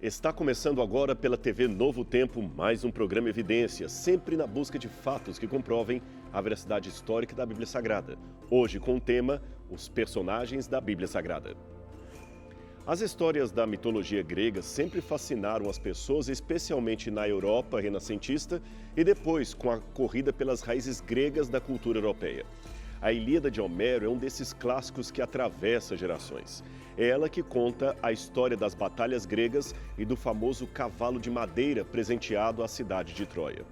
Está começando agora pela TV Novo Tempo mais um programa Evidência, sempre na busca de fatos que comprovem a veracidade histórica da Bíblia Sagrada. Hoje com o tema, os personagens da Bíblia Sagrada. As histórias da mitologia grega sempre fascinaram as pessoas, especialmente na Europa renascentista e depois com a corrida pelas raízes gregas da cultura europeia. A Ilíada de Homero é um desses clássicos que atravessa gerações. É ela que conta a história das batalhas gregas e do famoso cavalo de madeira presenteado à cidade de Troia.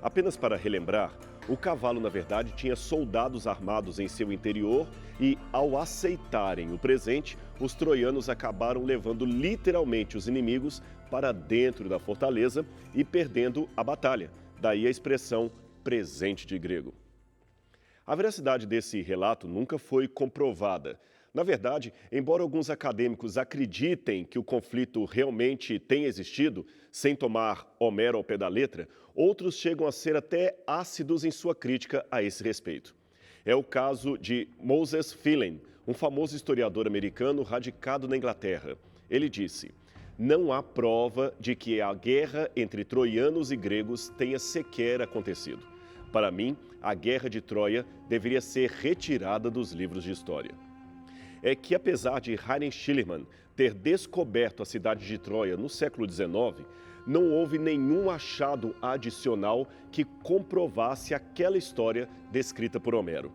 Apenas para relembrar, o cavalo, na verdade, tinha soldados armados em seu interior e, ao aceitarem o presente, os troianos acabaram levando literalmente os inimigos para dentro da fortaleza e perdendo a batalha. Daí a expressão presente de grego. A veracidade desse relato nunca foi comprovada. Na verdade, embora alguns acadêmicos acreditem que o conflito realmente tenha existido, sem tomar Homero ao pé da letra, outros chegam a ser até ácidos em sua crítica a esse respeito. É o caso de Moses Phelan, um famoso historiador americano radicado na Inglaterra. Ele disse: "Não há prova de que a guerra entre troianos e gregos tenha sequer acontecido. Para mim, a Guerra de Troia deveria ser retirada dos livros de história." É que, apesar de Heinrich Schliemann ter descoberto a cidade de Troia no século XIX, não houve nenhum achado adicional que comprovasse aquela história descrita por Homero.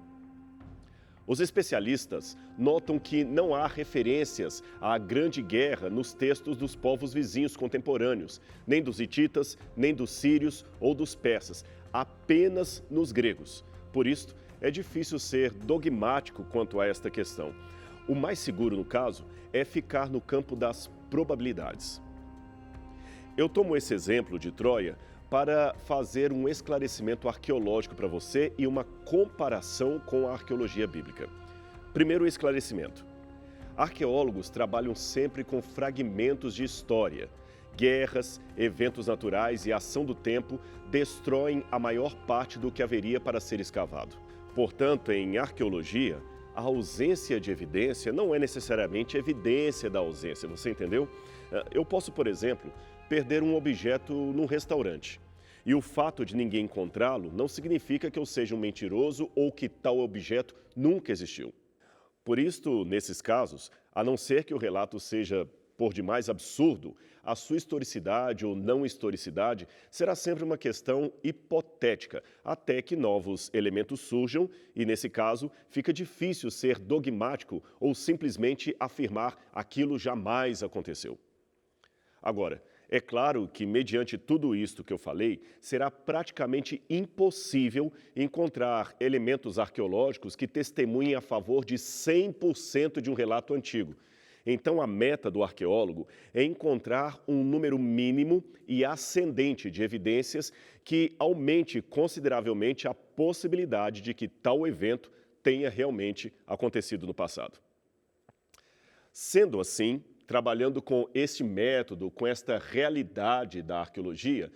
Os especialistas notam que não há referências à Grande Guerra nos textos dos povos vizinhos contemporâneos, nem dos hititas, nem dos sírios ou dos persas, apenas nos gregos. Por isso, é difícil ser dogmático quanto a esta questão. O mais seguro, no caso, é ficar no campo das probabilidades. Eu tomo esse exemplo de Troia para fazer um esclarecimento arqueológico para você e uma comparação com a arqueologia bíblica. Primeiro, o esclarecimento. Arqueólogos trabalham sempre com fragmentos de história. Guerras, eventos naturais e ação do tempo destroem a maior parte do que haveria para ser escavado. Portanto, em arqueologia, a ausência de evidência não é necessariamente evidência da ausência, você entendeu? Eu posso, por exemplo, perder um objeto num restaurante. E o fato de ninguém encontrá-lo não significa que eu seja um mentiroso ou que tal objeto nunca existiu. Por isto, nesses casos, a não ser que o relato seja por demais absurdo, a sua historicidade ou não historicidade será sempre uma questão hipotética, até que novos elementos surjam e, nesse caso, fica difícil ser dogmático ou simplesmente afirmar aquilo jamais aconteceu. Agora, é claro que, mediante tudo isto que eu falei, será praticamente impossível encontrar elementos arqueológicos que testemunhem a favor de 100% de um relato antigo. Então, a meta do arqueólogo é encontrar um número mínimo e ascendente de evidências que aumente consideravelmente a possibilidade de que tal evento tenha realmente acontecido no passado. Sendo assim, trabalhando com este método, com esta realidade da arqueologia,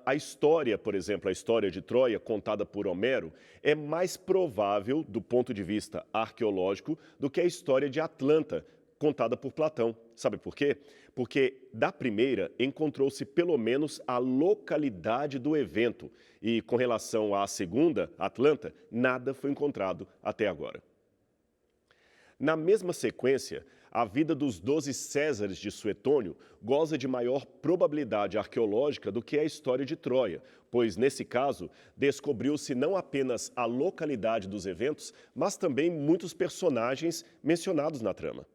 a história, por exemplo, a história de Troia, contada por Homero, é mais provável, do ponto de vista arqueológico, do que a história de Atlanta, contada por Platão. Sabe por quê? Porque da primeira encontrou-se pelo menos a localidade do evento e, com relação à segunda, Atlanta, nada foi encontrado até agora. Na mesma sequência, a vida dos 12 Césares de Suetônio goza de maior probabilidade arqueológica do que a história de Troia, pois, nesse caso, descobriu-se não apenas a localidade dos eventos, mas também muitos personagens mencionados na trama.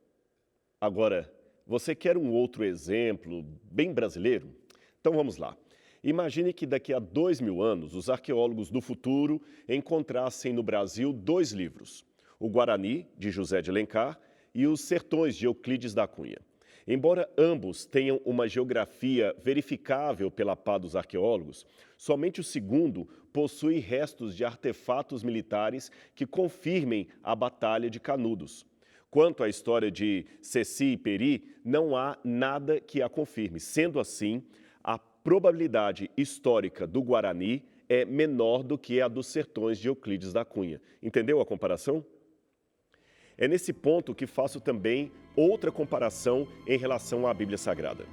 Agora, você quer um outro exemplo bem brasileiro? Então vamos lá. Imagine que daqui a 2000 anos, os arqueólogos do futuro encontrassem no Brasil 2 livros, o Guarani, de José de Alencar, e os Sertões, de Euclides da Cunha. Embora ambos tenham uma geografia verificável pela pá dos arqueólogos, somente o segundo possui restos de artefatos militares que confirmem a Batalha de Canudos. Quanto à história de Ceci e Peri, não há nada que a confirme. Sendo assim, a probabilidade histórica do Guarani é menor do que a dos Sertões de Euclides da Cunha. Entendeu a comparação? É nesse ponto que faço também outra comparação em relação à Bíblia Sagrada.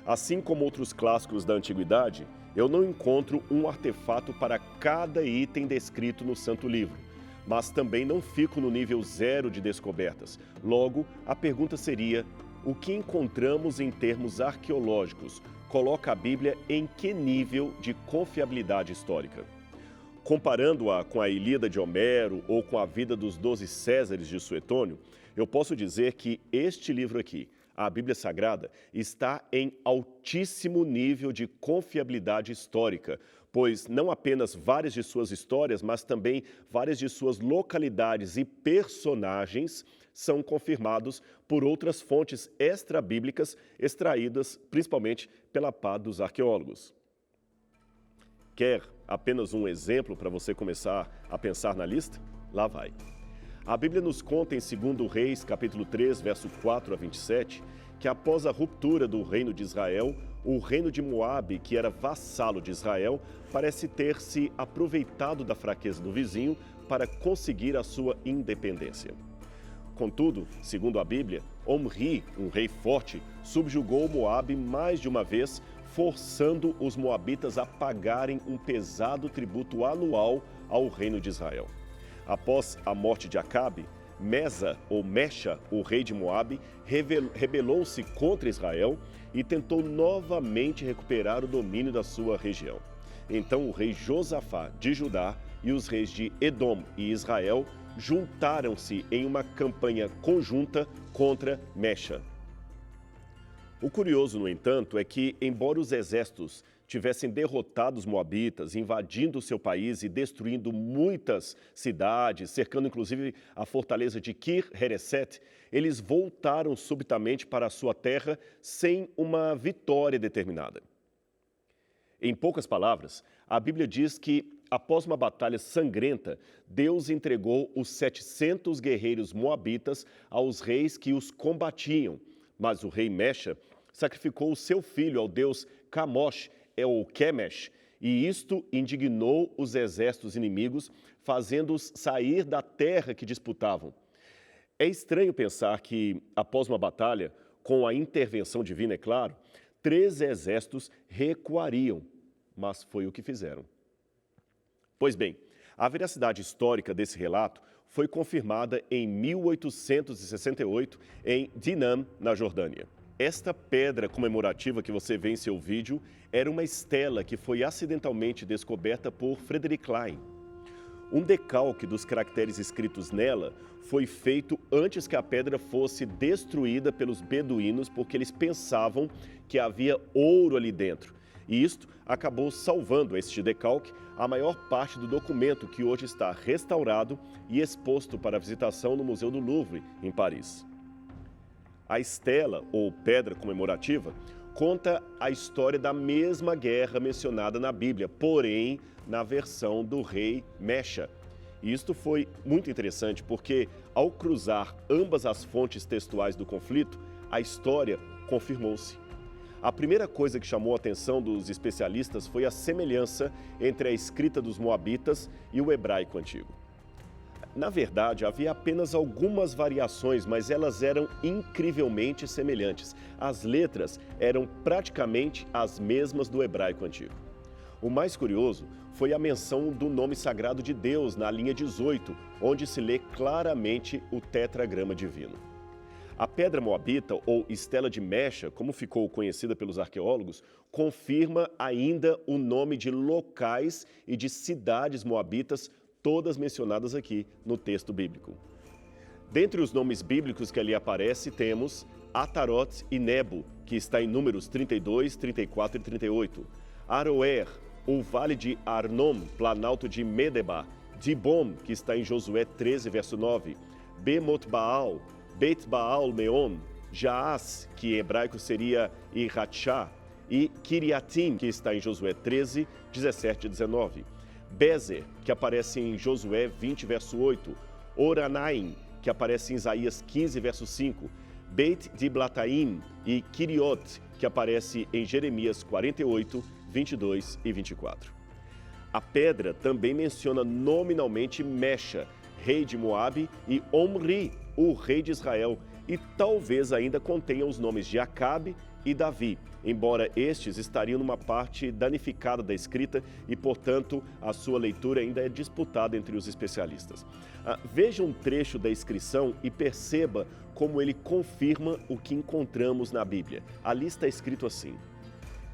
Assim como outros clássicos da antiguidade, eu não encontro um artefato para cada item descrito no Santo Livro, mas também não fico no nível zero de descobertas. Logo, a pergunta seria: o que encontramos em termos arqueológicos coloca a Bíblia em que nível de confiabilidade histórica? Comparando-a com a Ilíada de Homero ou com a vida dos 12 Césares de Suetônio, eu posso dizer que este livro aqui, a Bíblia Sagrada, está em altíssimo nível de confiabilidade histórica, pois não apenas várias de suas histórias, mas também várias de suas localidades e personagens são confirmados por outras fontes extra-bíblicas extraídas principalmente pela pá dos arqueólogos. Quer apenas um exemplo para você começar a pensar na lista? Lá vai. A Bíblia nos conta em 2 Reis, capítulo 3, verso 4 a 27, que após a ruptura do reino de Israel, o reino de Moabe, que era vassalo de Israel, parece ter se aproveitado da fraqueza do vizinho para conseguir a sua independência. Contudo, segundo a Bíblia, Omri, um rei forte, subjugou Moabe mais de uma vez, forçando os moabitas a pagarem um pesado tributo anual ao reino de Israel. Após a morte de Acabe, Mesa ou Mecha, o rei de Moabe, rebelou-se contra Israel e tentou novamente recuperar o domínio da sua região. Então o rei Josafá de Judá e os reis de Edom e Israel juntaram-se em uma campanha conjunta contra Mecha. O curioso, no entanto, é que, embora os exércitos tivessem derrotado os moabitas, invadindo o seu país e destruindo muitas cidades, cercando inclusive a fortaleza de Kir-Hereset, eles voltaram subitamente para a sua terra sem uma vitória determinada. Em poucas palavras, a Bíblia diz que, após uma batalha sangrenta, Deus entregou os 700 guerreiros moabitas aos reis que os combatiam, mas o rei Mecha sacrificou o seu filho ao deus Camosh, ou Quemesh, e isto indignou os exércitos inimigos, fazendo-os sair da terra que disputavam. É estranho pensar que, após uma batalha, com a intervenção divina, é claro, 3 exércitos recuariam, mas foi o que fizeram. Pois bem, a veracidade histórica desse relato foi confirmada em 1868 em Dinam, na Jordânia. Esta pedra comemorativa que você vê em seu vídeo era uma estela que foi acidentalmente descoberta por Frederick Klein. Um decalque dos caracteres escritos nela foi feito antes que a pedra fosse destruída pelos beduínos, porque eles pensavam que havia ouro ali dentro. E isto acabou salvando este decalque a maior parte do documento, que hoje está restaurado e exposto para visitação no Museu do Louvre, em Paris. A estela, ou pedra comemorativa, conta a história da mesma guerra mencionada na Bíblia, porém na versão do rei Mecha. E isto foi muito interessante porque, ao cruzar ambas as fontes textuais do conflito, a história confirmou-se. A primeira coisa que chamou a atenção dos especialistas foi a semelhança entre a escrita dos moabitas e o hebraico antigo. Na verdade, havia apenas algumas variações, mas elas eram incrivelmente semelhantes. As letras eram praticamente as mesmas do hebraico antigo. O mais curioso foi a menção do nome sagrado de Deus na linha 18, onde se lê claramente o tetragrama divino. A pedra moabita, ou estela de Mecha, como ficou conhecida pelos arqueólogos, confirma ainda o nome de locais e de cidades moabitas, todas mencionadas aqui no texto bíblico. Dentre os nomes bíblicos que ali aparecem, temos Atarote e Nebo, que está em Números 32, 34 e 38. Aroer, o vale de Arnom, planalto de Medeba. Dibom, que está em Josué 13, verso 9. Bemot-Baal, Bet-Baal-Meon. Jaás, que em hebraico seria Irachá. E Kiriatim, que está em Josué 13, 17 e 19. Bezer, que aparece em Josué 20, verso 8. Oranaim, que aparece em Isaías 15, verso 5. Beit Diblataim e Kiriot, que aparece em Jeremias 48, 22 e 24. A pedra também menciona nominalmente Mecha, rei de Moabe, e Omri, o rei de Israel, e talvez ainda contenha os nomes de Acabe e Davi, embora estes estariam numa parte danificada da escrita e, portanto, a sua leitura ainda é disputada entre os especialistas. Veja um trecho da inscrição e perceba como ele confirma o que encontramos na Bíblia. Ali está escrito assim: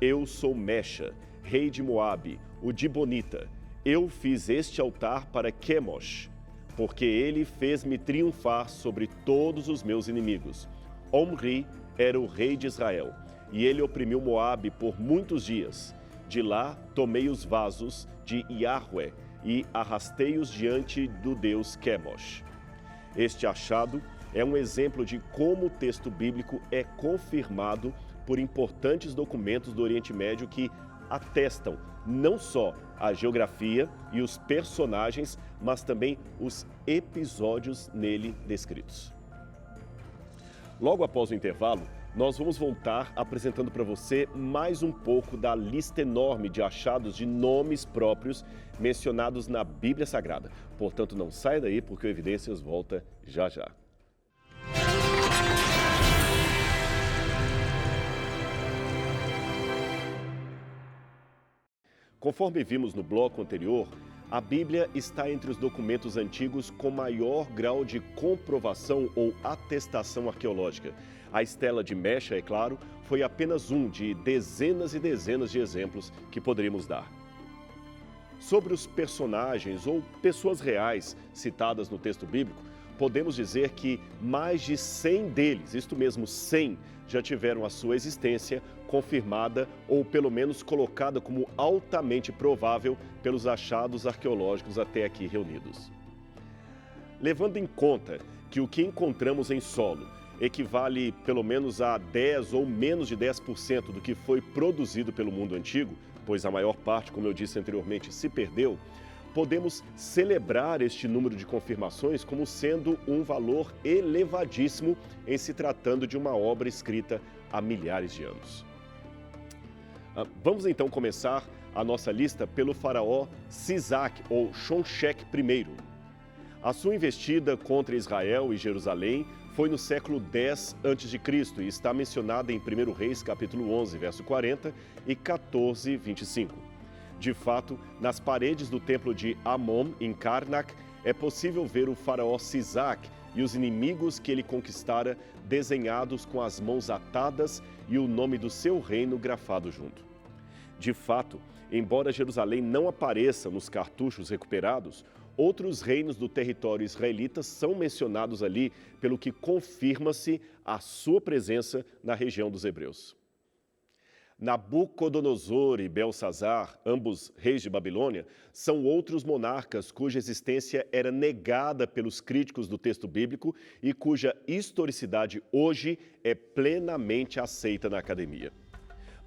Eu sou Mexa, rei de Moabe, o Dibonita. Eu fiz este altar para Quemosh, porque ele fez-me triunfar sobre todos os meus inimigos. Omri era o rei de Israel, e ele oprimiu Moabe por muitos dias. De lá tomei os vasos de Iahue e arrastei-os diante do deus Quemosh. Este achado é um exemplo de como o texto bíblico é confirmado por importantes documentos do Oriente Médio que atestam não só a geografia e os personagens, mas também os episódios nele descritos. Logo após o intervalo, nós vamos voltar apresentando para você mais um pouco da lista enorme de achados de nomes próprios mencionados na Bíblia Sagrada. Portanto, não saia daí porque o Evidências volta já já. Conforme vimos no bloco anterior, a Bíblia está entre os documentos antigos com maior grau de comprovação ou atestação arqueológica. A estela de Mexa, é claro, foi apenas um de dezenas e dezenas de exemplos que poderíamos dar. Sobre os personagens ou pessoas reais citadas no texto bíblico, podemos dizer que mais de 100 deles, isto mesmo, 100, já tiveram a sua existência confirmada ou pelo menos colocada como altamente provável pelos achados arqueológicos até aqui reunidos. Levando em conta que o que encontramos em solo equivale pelo menos a 10 ou menos de 10% do que foi produzido pelo mundo antigo, pois a maior parte, como eu disse anteriormente, se perdeu, podemos celebrar este número de confirmações como sendo um valor elevadíssimo em se tratando de uma obra escrita há milhares de anos. Vamos então começar a nossa lista pelo faraó Sisaque, ou Shonshek I. A sua investida contra Israel e Jerusalém foi no século X a.C. e está mencionada em 1 Reis, capítulo 11, verso 40 e 14, 25. De fato, nas paredes do templo de Amon, em Karnak, é possível ver o faraó Sisaque e os inimigos que ele conquistara desenhados com as mãos atadas e o nome do seu reino grafado junto. De fato, embora Jerusalém não apareça nos cartuchos recuperados, outros reinos do território israelita são mencionados ali, pelo que confirma-se a sua presença na região dos hebreus. Nabucodonosor e Belsazar, ambos reis de Babilônia, são outros monarcas cuja existência era negada pelos críticos do texto bíblico e cuja historicidade hoje é plenamente aceita na academia.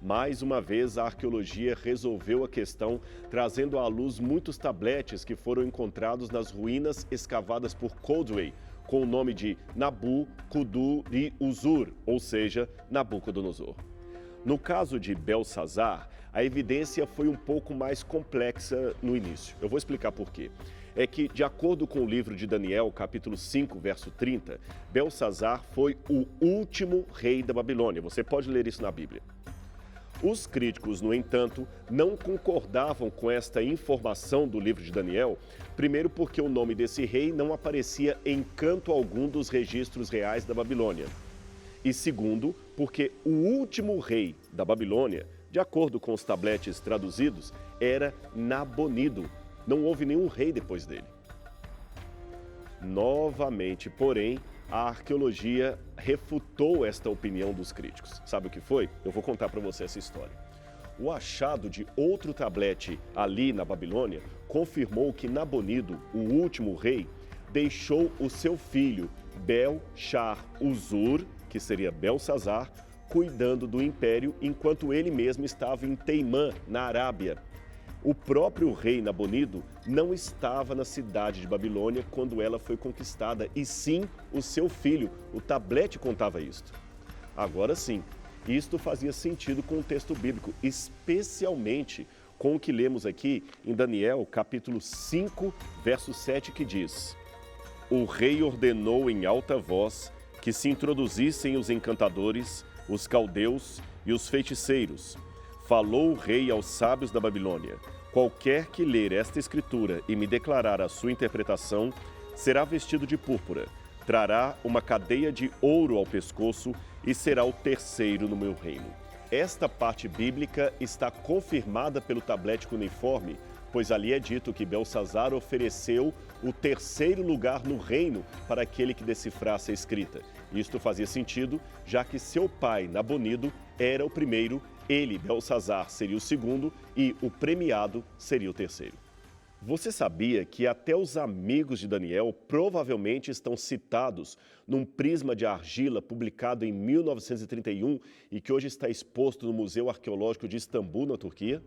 Mais uma vez, a arqueologia resolveu a questão, trazendo à luz muitos tabletes que foram encontrados nas ruínas escavadas por Coldway, com o nome de Nabu, Kudu e Uzur, ou seja, Nabucodonosor. No caso de Belsazar, a evidência foi um pouco mais complexa no início. Eu vou explicar por quê. É que, de acordo com o livro de Daniel, capítulo 5, verso 30, Belsazar foi o último rei da Babilônia. Você pode ler isso na Bíblia. Os críticos, no entanto, não concordavam com esta informação do livro de Daniel, primeiro porque o nome desse rei não aparecia em canto algum dos registros reais da Babilônia. E segundo, porque o último rei da Babilônia, de acordo com os tabletes traduzidos, era Nabonido. Não houve nenhum rei depois dele. Novamente, porém, a arqueologia refutou esta opinião dos críticos. Sabe o que foi? Eu vou contar para você essa história. O achado de outro tablete ali na Babilônia confirmou que Nabonido, o último rei, deixou o seu filho Belshazzar, que seria Belsazar, cuidando do império enquanto ele mesmo estava em Teimã, na Arábia. O próprio rei Nabonido não estava na cidade de Babilônia quando ela foi conquistada, e sim o seu filho. O tablete contava isto. Agora sim, isto fazia sentido com o texto bíblico, especialmente com o que lemos aqui em Daniel, capítulo 5, verso 7, que diz: O rei ordenou em alta voz que se introduzissem os encantadores, os caldeus e os feiticeiros. Falou o rei aos sábios da Babilônia: qualquer que ler esta escritura e me declarar a sua interpretação, será vestido de púrpura, trará uma cadeia de ouro ao pescoço e será o terceiro no meu reino. Esta parte bíblica está confirmada pelo tablete cuneiforme, pois ali é dito que Belsazzar ofereceu o terceiro lugar no reino para aquele que decifrasse a escrita. Isto fazia sentido, já que seu pai, Nabonido, era o primeiro, ele, Belsazzar, seria o segundo e o premiado seria o terceiro. Você sabia que até os amigos de Daniel provavelmente estão citados num prisma de argila publicado em 1931 e que hoje está exposto no Museu Arqueológico de Istambul, na Turquia?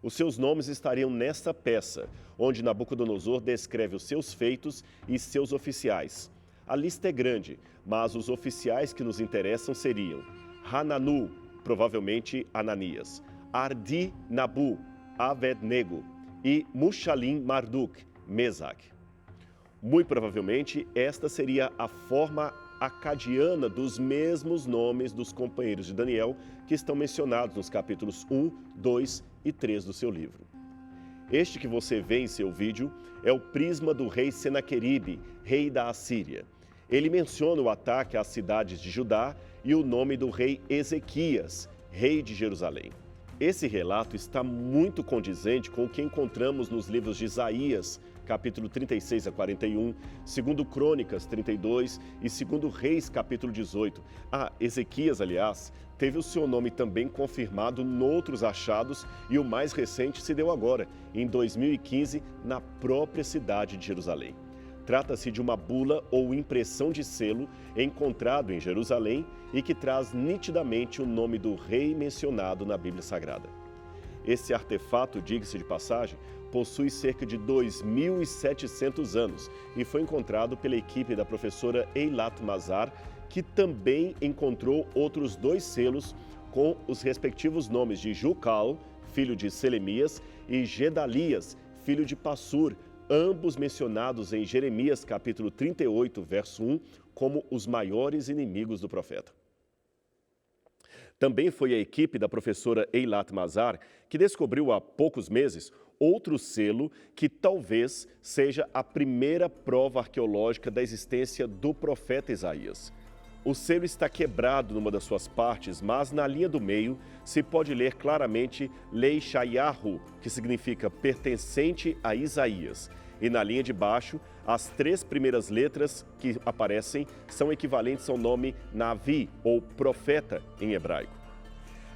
Os seus nomes estariam nesta peça, onde Nabucodonosor descreve os seus feitos e seus oficiais. A lista é grande, mas os oficiais que nos interessam seriam Hananu, provavelmente Ananias, Ardi-Nabu, Abed-Nego e Mushalim-Marduk, Mesaque. Muito provavelmente, esta seria a forma acadiana dos mesmos nomes dos companheiros de Daniel que estão mencionados nos capítulos 1, 2 e 3 do seu livro. Este que você vê em seu vídeo é o prisma do rei Senaqueribe, rei da Assíria. Ele menciona o ataque às cidades de Judá e o nome do rei Ezequias, rei de Jerusalém. Esse relato está muito condizente com o que encontramos nos livros de Isaías, capítulo 36 a 41, 2 Crônicas 32 e 2 Reis, capítulo 18. Ezequias, aliás, teve o seu nome também confirmado noutros achados e o mais recente se deu agora, em 2015, na própria cidade de Jerusalém. Trata-se de uma bula ou impressão de selo encontrado em Jerusalém e que traz nitidamente o nome do rei mencionado na Bíblia Sagrada. Esse artefato, diga-se de passagem, possui cerca de 2.700 anos e foi encontrado pela equipe da professora Eilat Mazar, que também encontrou outros 2 selos com os respectivos nomes de Jucal, filho de Selemias, e Gedalias, filho de Passur, ambos mencionados em Jeremias capítulo 38, verso 1, como os maiores inimigos do profeta. Também foi a equipe da professora Eilat Mazar que descobriu há poucos meses outro selo que talvez seja a primeira prova arqueológica da existência do profeta Isaías. O selo está quebrado numa das suas partes, mas na linha do meio se pode ler claramente Leishayahu, que significa pertencente a Isaías. E na linha de baixo, as 3 primeiras letras que aparecem são equivalentes ao nome Navi, ou profeta em hebraico.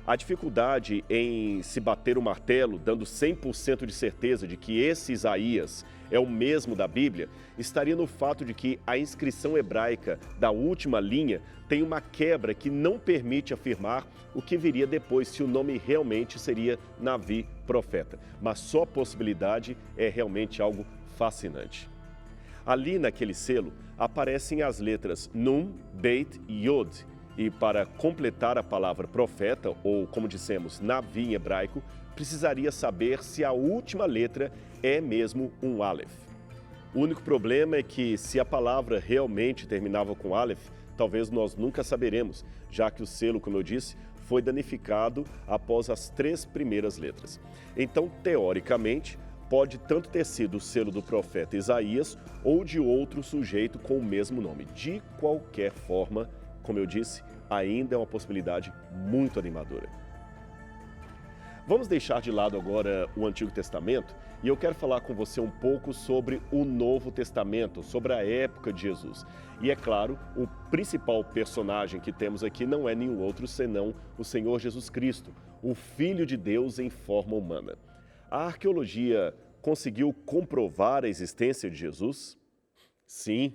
A dificuldade em se bater o martelo, dando 100% de certeza de que esse Isaías é o mesmo da Bíblia, estaria no fato de que a inscrição hebraica da última linha tem uma quebra que não permite afirmar o que viria depois, se o nome realmente seria Navi, profeta. Mas só a possibilidade é realmente algo fascinante. Ali naquele selo aparecem as letras Nun, Beit e Yod, e para completar a palavra profeta, ou como dissemos, Navi em hebraico, precisaria saber se a última letra é mesmo um Aleph. O único problema é que se a palavra realmente terminava com Aleph, talvez nós nunca saberemos, já que o selo, como eu disse, foi danificado após as 3 primeiras letras. Então, teoricamente, pode tanto ter sido o selo do profeta Isaías ou de outro sujeito com o mesmo nome. De qualquer forma, como eu disse, ainda é uma possibilidade muito animadora. Vamos deixar de lado agora o Antigo Testamento e eu quero falar com você um pouco sobre o Novo Testamento, sobre a época de Jesus. E é claro, o principal personagem que temos aqui não é nenhum outro senão o Senhor Jesus Cristo, o Filho de Deus em forma humana. A arqueologia conseguiu comprovar a existência de Jesus? Sim,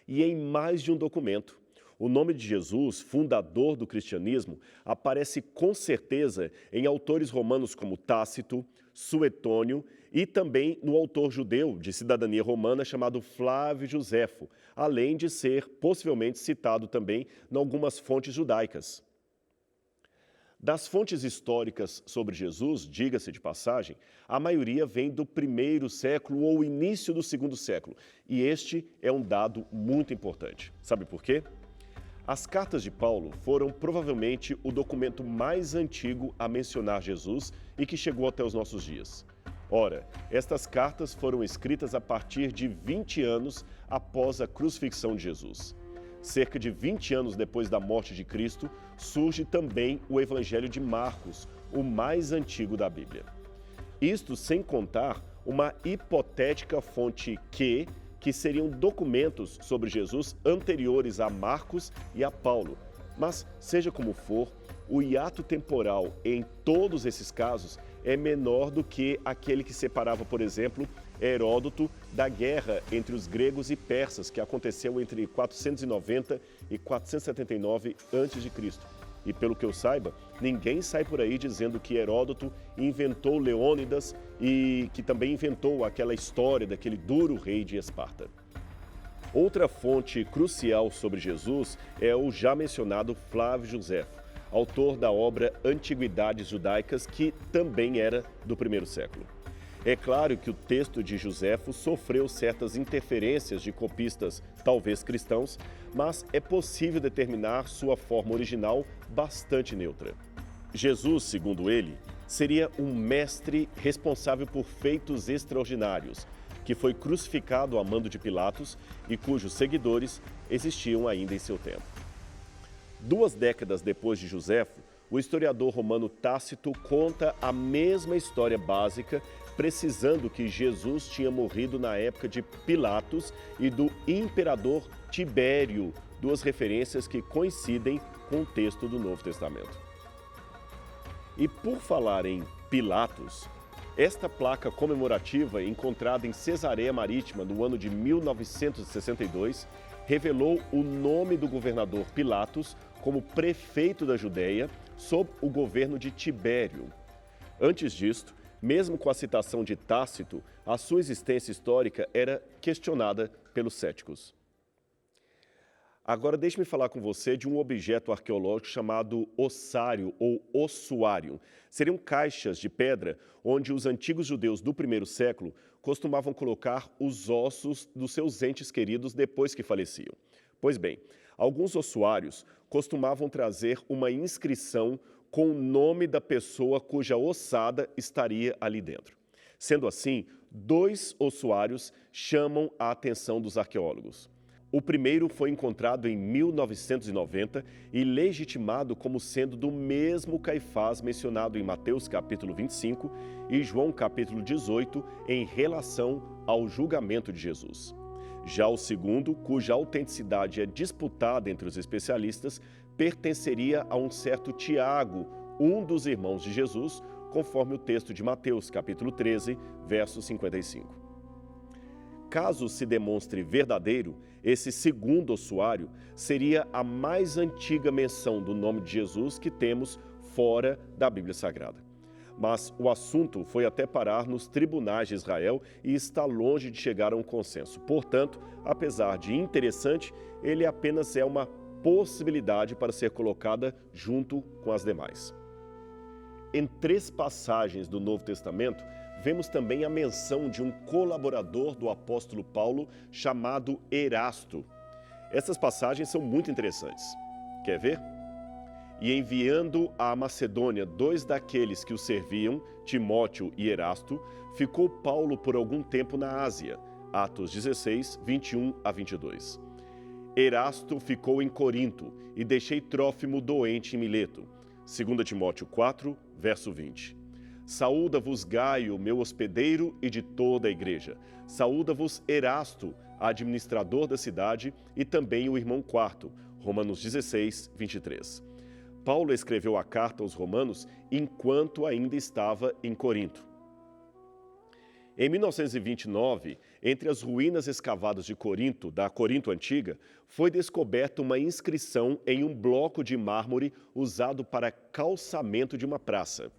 e em mais de um documento. O nome de Jesus, fundador do cristianismo, aparece com certeza em autores romanos como Tácito, Suetônio e também no autor judeu de cidadania romana chamado Flávio Josefo, além de ser possivelmente citado também em algumas fontes judaicas. Das fontes históricas sobre Jesus, diga-se de passagem, a maioria vem do 1º século ou início do 2º século, e este é um dado muito importante. Sabe por quê? As cartas de Paulo foram provavelmente o documento mais antigo a mencionar Jesus e que chegou até os nossos dias. Ora, estas cartas foram escritas a partir de 20 anos após a crucifixão de Jesus. Cerca de 20 anos depois da morte de Cristo, surge também o Evangelho de Marcos, o mais antigo da Bíblia. Isto sem contar uma hipotética fonte que seriam documentos sobre Jesus anteriores a Marcos e a Paulo. Mas, seja como for, o hiato temporal em todos esses casos é menor do que aquele que separava, por exemplo, Heródoto da guerra entre os gregos e persas, que aconteceu entre 490 e 479 a.C. E pelo que eu saiba, ninguém sai por aí dizendo que Heródoto inventou Leônidas e que também inventou aquela história daquele duro rei de Esparta. Outra fonte crucial sobre Jesus é o já mencionado Flávio Josefo, autor da obra Antiguidades Judaicas, que também era do primeiro século. É claro que o texto de Josefo sofreu certas interferências de copistas, talvez cristãos, mas é possível determinar sua forma original bastante neutra. Jesus, segundo ele, seria um mestre responsável por feitos extraordinários, que foi crucificado a mando de Pilatos e cujos seguidores existiam ainda em seu tempo. 2 décadas depois de Josefo, o historiador romano Tácito conta a mesma história básica, precisando que Jesus tinha morrido na época de Pilatos e do imperador Tibério, 2 referências que coincidem com o texto do Novo Testamento. E por falar em Pilatos, esta placa comemorativa, encontrada em Cesareia Marítima no ano de 1962, revelou o nome do governador Pilatos como prefeito da Judéia, sob o governo de Tibério. Antes disto, mesmo com a citação de Tácito, a sua existência histórica era questionada pelos céticos. Agora deixe-me falar com você de um objeto arqueológico chamado ossário ou ossuário. Seriam caixas de pedra onde os antigos judeus do primeiro século costumavam colocar os ossos dos seus entes queridos depois que faleciam. Pois bem, alguns ossuários costumavam trazer uma inscrição com o nome da pessoa cuja ossada estaria ali dentro. Sendo assim, 2 ossuários chamam a atenção dos arqueólogos. O primeiro foi encontrado em 1990 e legitimado como sendo do mesmo Caifás mencionado em Mateus capítulo 25 e João capítulo 18 em relação ao julgamento de Jesus. Já o segundo, cuja autenticidade é disputada entre os especialistas, pertenceria a um certo Tiago, um dos irmãos de Jesus, conforme o texto de Mateus capítulo 13, verso 55. Caso se demonstre verdadeiro, esse segundo ossuário seria a mais antiga menção do nome de Jesus que temos fora da Bíblia Sagrada. Mas o assunto foi até parar nos tribunais de Israel e está longe de chegar a um consenso. Portanto, apesar de interessante, ele apenas é uma possibilidade para ser colocada junto com as demais. Em 3 passagens do Novo Testamento, vemos também a menção de um colaborador do apóstolo Paulo chamado Erasto. Essas passagens são muito interessantes. Quer ver? E enviando à Macedônia 2 daqueles que o serviam, Timóteo e Erasto, ficou Paulo por algum tempo na Ásia. Atos 16, 21 a 22. Erasto ficou em Corinto e deixei Trófimo doente em Mileto. 2 Timóteo 4, verso 20. Saúda-vos Gaio, meu hospedeiro, e de toda a igreja. Saúda-vos Erasto, administrador da cidade, e também o irmão Quarto. Romanos 16, 23. Paulo escreveu a carta aos Romanos enquanto ainda estava em Corinto. Em 1929, entre as ruínas escavadas de Corinto, da Corinto Antiga, foi descoberta uma inscrição em um bloco de mármore usado para calçamento de uma praça.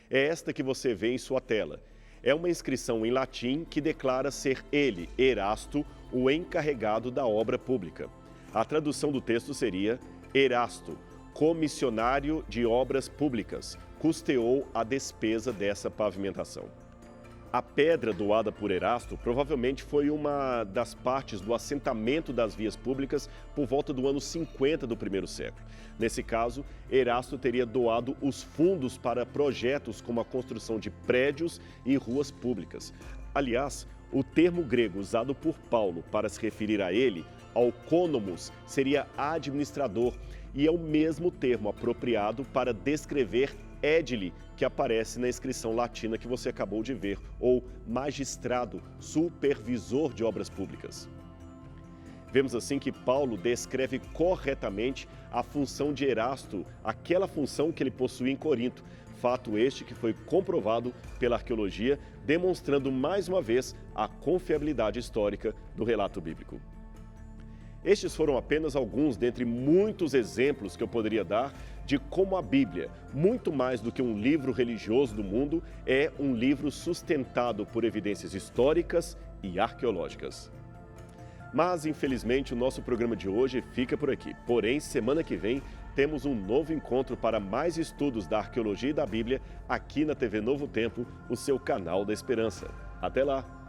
É esta que você vê em sua tela. É uma inscrição em latim que declara ser ele, Erasto, o encarregado da obra pública. A tradução do texto seria: Erasto, comissionário de obras públicas, custeou a despesa dessa pavimentação. A pedra doada por Erasto provavelmente foi uma das partes do assentamento das vias públicas por volta do ano 50 do primeiro século. Nesse caso, Erasto teria doado os fundos para projetos como a construção de prédios e ruas públicas. Aliás, o termo grego usado por Paulo para se referir a ele, aukônomos, seria administrador, e é o mesmo termo apropriado para descrever edile, que aparece na inscrição latina que você acabou de ver, ou magistrado, supervisor de obras públicas. Vemos assim que Paulo descreve corretamente a função de Erasto, aquela função que ele possuía em Corinto, fato este que foi comprovado pela arqueologia, demonstrando mais uma vez a confiabilidade histórica do relato bíblico. Estes foram apenas alguns dentre muitos exemplos que eu poderia dar de como a Bíblia, muito mais do que um livro religioso do mundo, é um livro sustentado por evidências históricas e arqueológicas. Mas, infelizmente, o nosso programa de hoje fica por aqui. Porém, semana que vem, temos um novo encontro para mais estudos da arqueologia e da Bíblia aqui na TV Novo Tempo, o seu canal da esperança. Até lá!